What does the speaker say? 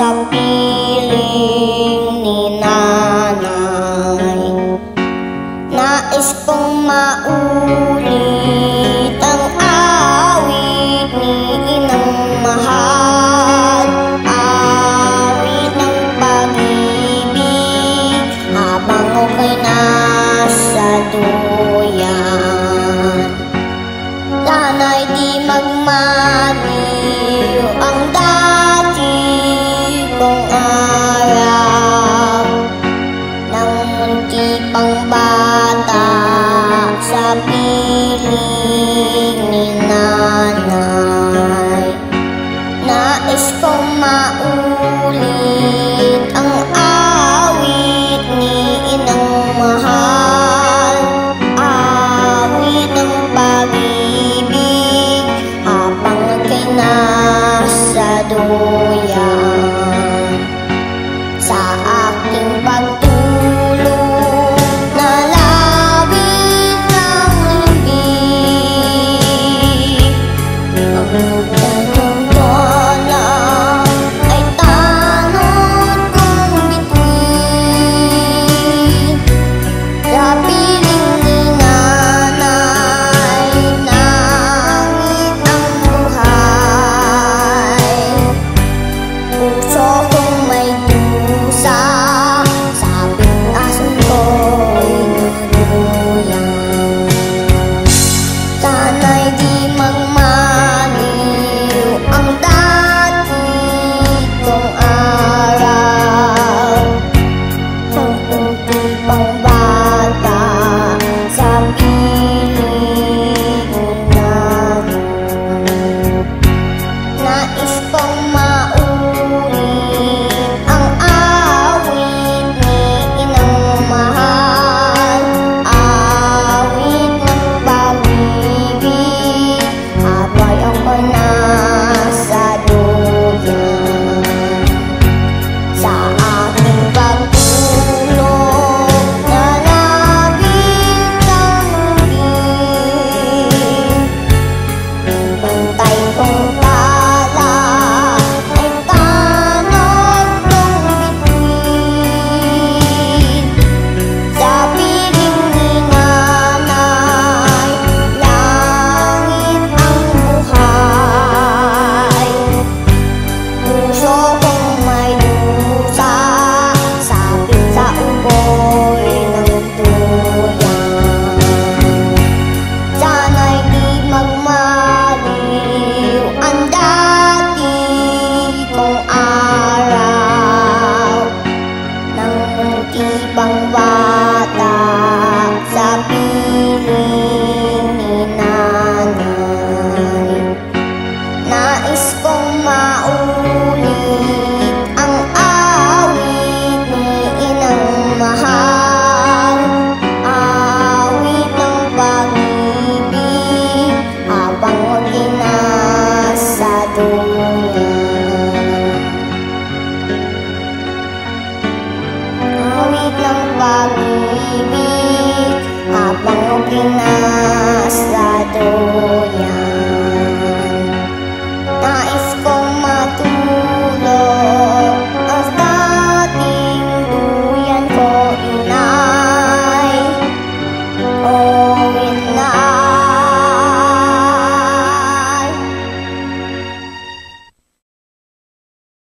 sa piling ni nanay. Nais kong maulit ang awit ni inang mahal, awit ng pag-ibig habang ako'y nasa duyan. Sana'y di magmaliw ang dati kong araw ng munti pang bata sa piling ni nanay. Nais kong maulit ang awit ni inang mahal, awit ng pag-ibig habang ako'y nasa duyan. Sa aking pagtulog na labit ng libig, ang lutang wala ay tanod kong bituin. Sa piling ni nanay, langit ang buhay. Puso kong may dusa, sabing ason ko'y naduyan. Sana'y di magmaliw ang dati kong araw ng munti pang bata sa piling ni nanay. Nais kong maulit ang awit ni inang mahal, awit ng pag-ibig habang ako'y nasa duyan. Sa aking pagtulog na labit ng libig, bantay kong tala ay tanod kong bituin. Sa piling ni nanay, langit ang buhay. Puso kong may dusa, sabit sa ugoy ng duyan. Sana'y di magmaliw ang dati kong araw ng munti pang bata sa piling ni nanay. Nais kong maulit ang awit ni inang mahal, awit ng pag-ibig habang ako'y nasa duyan. Awit ng pag-ibig habang ako'y nasa duyan. Nais kong matulog ang dating duyan ko, inay.